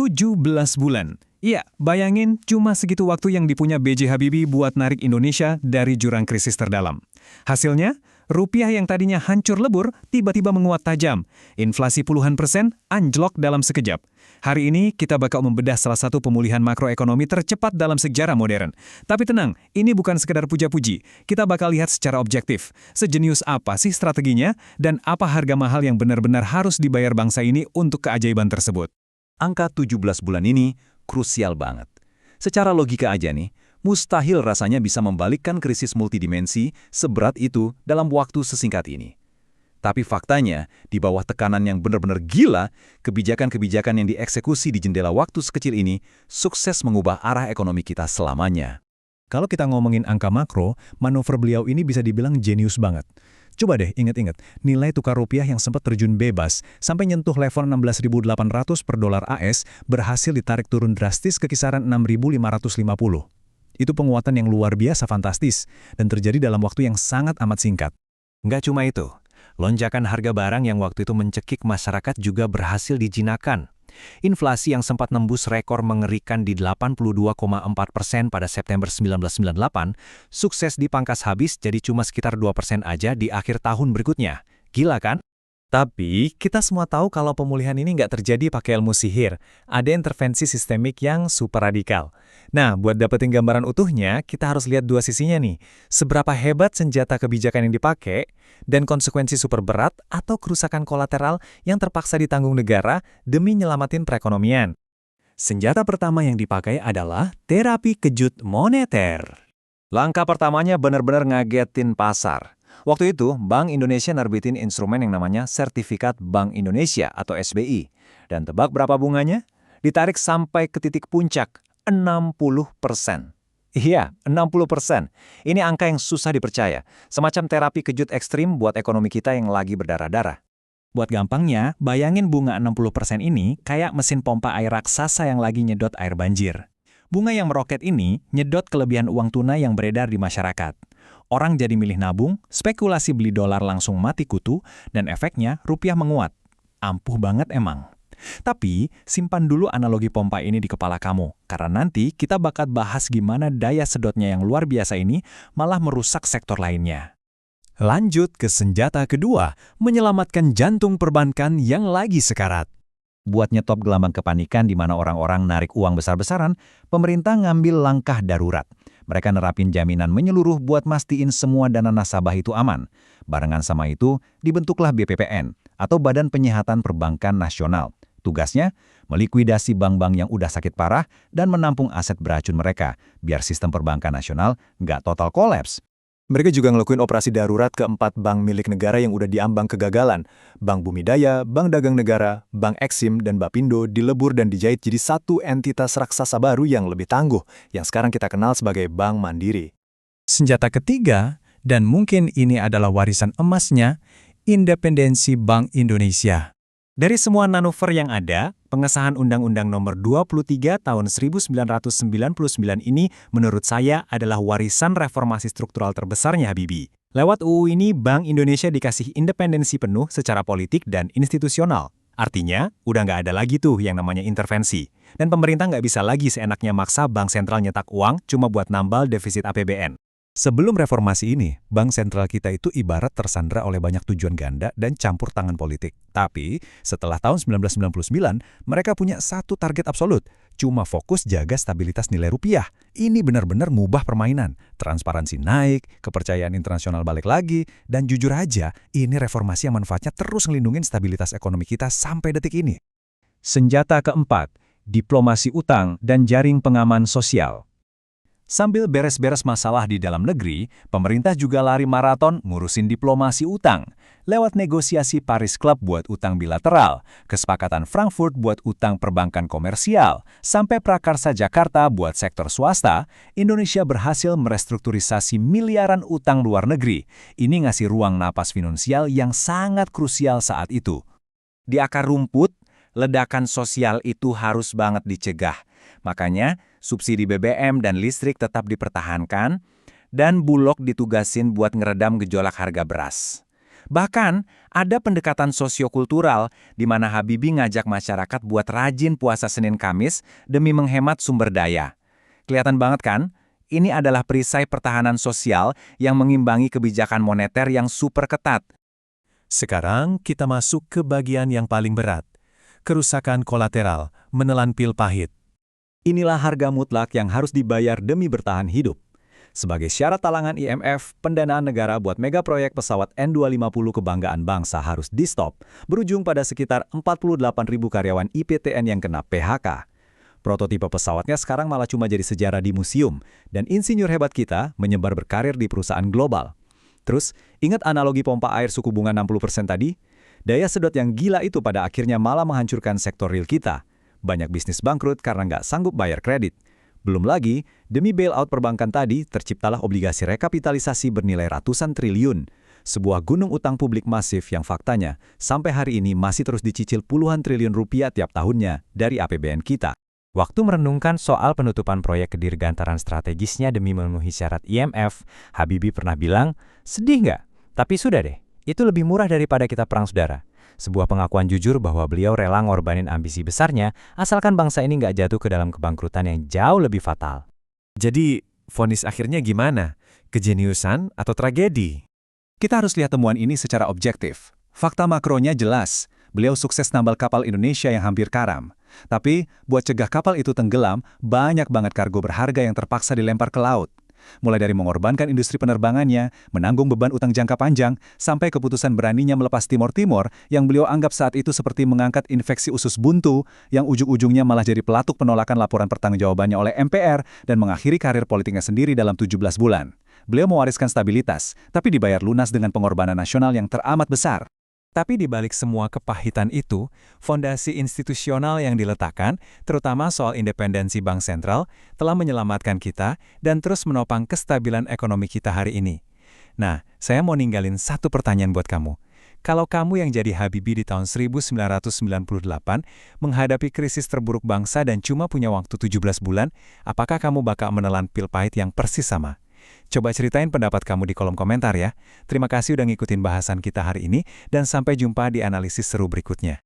17 bulan. Iya, bayangin cuma segitu waktu yang dipunya B.J. Habibie buat narik Indonesia dari jurang krisis terdalam. Hasilnya, rupiah yang tadinya hancur lebur tiba-tiba menguat tajam. Inflasi puluhan persen anjlok dalam sekejap. Hari ini kita bakal membedah salah satu pemulihan makroekonomi tercepat dalam sejarah modern. Tapi tenang, ini bukan sekedar puja-puji. Kita bakal lihat secara objektif. Sejenius apa sih strateginya dan apa harga mahal yang benar-benar harus dibayar bangsa ini untuk keajaiban tersebut. Angka 17 bulan ini krusial banget. Secara logika aja nih, mustahil rasanya bisa membalikkan krisis multidimensi seberat itu dalam waktu sesingkat ini. Tapi faktanya, di bawah tekanan yang benar-benar gila, kebijakan-kebijakan yang dieksekusi di jendela waktu sekecil ini sukses mengubah arah ekonomi kita selamanya. Kalau kita ngomongin angka makro, manuver beliau ini bisa dibilang jenius banget. Coba deh ingat-ingat, nilai tukar rupiah yang sempat terjun bebas sampai nyentuh level 16.800 per dolar AS berhasil ditarik turun drastis ke kisaran 6.550. Itu penguatan yang luar biasa fantastis dan terjadi dalam waktu yang sangat amat singkat. Nggak cuma itu, lonjakan harga barang yang waktu itu mencekik masyarakat juga berhasil dijinakan. Inflasi yang sempat nembus rekor mengerikan di 82,4% pada September 1998, sukses dipangkas habis jadi cuma sekitar 2% aja di akhir tahun berikutnya. Gila kan? Tapi, kita semua tahu kalau pemulihan ini nggak terjadi pakai ilmu sihir. Ada intervensi sistemik yang super radikal. Nah, buat dapetin gambaran utuhnya, kita harus lihat dua sisinya nih. Seberapa hebat senjata kebijakan yang dipakai, dan konsekuensi super berat atau kerusakan kolateral yang terpaksa ditanggung negara demi nyelamatin perekonomian. Senjata pertama yang dipakai adalah terapi kejut moneter. Langkah pertamanya benar-benar ngagetin pasar. Waktu itu, Bank Indonesia nerbitin instrumen yang namanya Sertifikat Bank Indonesia atau SBI. Dan tebak berapa bunganya? Ditarik sampai ke titik puncak, 60%. Iya, 60%. Ini angka yang susah dipercaya. Semacam terapi kejut ekstrim buat ekonomi kita yang lagi berdarah-darah. Buat gampangnya, bayangin bunga 60% ini kayak mesin pompa air raksasa yang lagi nyedot air banjir. Bunga yang meroket ini nyedot kelebihan uang tunai yang beredar di masyarakat. Orang jadi milih nabung, spekulasi beli dolar langsung mati kutu, dan efeknya rupiah menguat. Ampuh banget emang. Tapi, simpan dulu analogi pompa ini di kepala kamu, karena nanti kita bakal bahas gimana daya sedotnya yang luar biasa ini malah merusak sektor lainnya. Lanjut ke senjata kedua, menyelamatkan jantung perbankan yang lagi sekarat. Buat nyetop gelombang kepanikan di mana orang-orang narik uang besar-besaran, pemerintah ngambil langkah darurat. Mereka nerapin jaminan menyeluruh buat mastiin semua dana nasabah itu aman. Barengan sama itu, dibentuklah BPPN, atau Badan Penyihatan Perbankan Nasional. Tugasnya, melikuidasi bank-bank yang udah sakit parah dan menampung aset beracun mereka, biar sistem perbankan nasional nggak total kolaps. Mereka juga ngelakuin operasi darurat ke 4 bank milik negara yang udah diambang kegagalan. Bank Bumidaya, Bank Dagang Negara, Bank Eksim, dan Bapindo dilebur dan dijahit jadi satu entitas raksasa baru yang lebih tangguh, yang sekarang kita kenal sebagai Bank Mandiri. Senjata ketiga, dan mungkin ini adalah warisan emasnya, independensi Bank Indonesia. Dari semua manuver yang ada, pengesahan Undang-Undang Nomor 23 Tahun 1999 ini menurut saya adalah warisan reformasi struktural terbesarnya Habibie. Lewat UU ini, Bank Indonesia dikasih independensi penuh secara politik dan institusional. Artinya, udah nggak ada lagi tuh yang namanya intervensi. Dan pemerintah nggak bisa lagi seenaknya maksa bank sentral nyetak uang cuma buat nambal defisit APBN. Sebelum reformasi ini, bank sentral kita itu ibarat tersandra oleh banyak tujuan ganda dan campur tangan politik. Tapi, setelah tahun 1999, mereka punya satu target absolut, cuma fokus jaga stabilitas nilai rupiah. Ini benar-benar ngubah permainan. Transparansi naik, kepercayaan internasional balik lagi, dan jujur aja, ini reformasi yang manfaatnya terus ngelindungin stabilitas ekonomi kita sampai detik ini. Senjata keempat, diplomasi utang dan jaring pengaman sosial. Sambil beres-beres masalah di dalam negeri, pemerintah juga lari maraton ngurusin diplomasi utang. Lewat negosiasi Paris Club buat utang bilateral, kesepakatan Frankfurt buat utang perbankan komersial, sampai Prakarsa Jakarta buat sektor swasta, Indonesia berhasil merestrukturisasi miliaran utang luar negeri. Ini ngasih ruang napas finansial yang sangat krusial saat itu. Di akar rumput, ledakan sosial itu harus banget dicegah. Makanya, subsidi BBM dan listrik tetap dipertahankan, dan Bulog ditugasin buat ngeredam gejolak harga beras. Bahkan, ada pendekatan sosiokultural di mana Habibie ngajak masyarakat buat rajin puasa Senin Kamis demi menghemat sumber daya. Kelihatan banget kan? Ini adalah perisai pertahanan sosial yang mengimbangi kebijakan moneter yang super ketat. Sekarang kita masuk ke bagian yang paling berat. Kerusakan kolateral, menelan pil pahit. Inilah harga mutlak yang harus dibayar demi bertahan hidup. Sebagai syarat talangan IMF, pendanaan negara buat megaproyek pesawat N250 kebanggaan bangsa harus di-stop, berujung pada sekitar 48.000 karyawan IPTN yang kena PHK. Prototipe pesawatnya sekarang malah cuma jadi sejarah di museum, dan insinyur hebat kita menyebar berkarir di perusahaan global. Terus, ingat analogi pompa air suku bunga 60% tadi? Daya sedot yang gila itu pada akhirnya malah menghancurkan sektor real kita. Banyak bisnis bangkrut karena nggak sanggup bayar kredit. Belum lagi, demi bailout perbankan tadi, terciptalah obligasi rekapitalisasi bernilai ratusan triliun. Sebuah gunung utang publik masif yang faktanya, sampai hari ini masih terus dicicil puluhan triliun rupiah tiap tahunnya dari APBN kita. Waktu merenungkan soal penutupan proyek kedirgantaran strategisnya demi memenuhi syarat IMF, Habibie pernah bilang, sedih nggak? Tapi sudah deh, itu lebih murah daripada kita perang saudara. Sebuah pengakuan jujur bahwa beliau rela ngorbanin ambisi besarnya, asalkan bangsa ini nggak jatuh ke dalam kebangkrutan yang jauh lebih fatal. Jadi, vonis akhirnya gimana? Kejeniusan atau tragedi? Kita harus lihat temuan ini secara objektif. Fakta makronya jelas. Beliau sukses nambal kapal Indonesia yang hampir karam. Tapi, buat cegah kapal itu tenggelam, banyak banget kargo berharga yang terpaksa dilempar ke laut. Mulai dari mengorbankan industri penerbangannya, menanggung beban utang jangka panjang, sampai keputusan beraninya melepas Timor Timur yang beliau anggap saat itu seperti mengangkat infeksi usus buntu yang ujung-ujungnya malah jadi pelatuk penolakan laporan pertanggungjawabannya oleh MPR dan mengakhiri karir politiknya sendiri dalam 17 bulan. Beliau mewariskan stabilitas, tapi dibayar lunas dengan pengorbanan nasional yang teramat besar. Tapi di balik semua kepahitan itu, fondasi institusional yang diletakkan, terutama soal independensi Bank Sentral, telah menyelamatkan kita dan terus menopang kestabilan ekonomi kita hari ini. Nah, saya mau ninggalin satu pertanyaan buat kamu. Kalau kamu yang jadi Habibie di tahun 1998, menghadapi krisis terburuk bangsa dan cuma punya waktu 17 bulan, apakah kamu bakal menelan pil pahit yang persis sama? Coba ceritain pendapat kamu di kolom komentar ya. Terima kasih udah ngikutin bahasan kita hari ini, dan sampai jumpa di analisis seru berikutnya.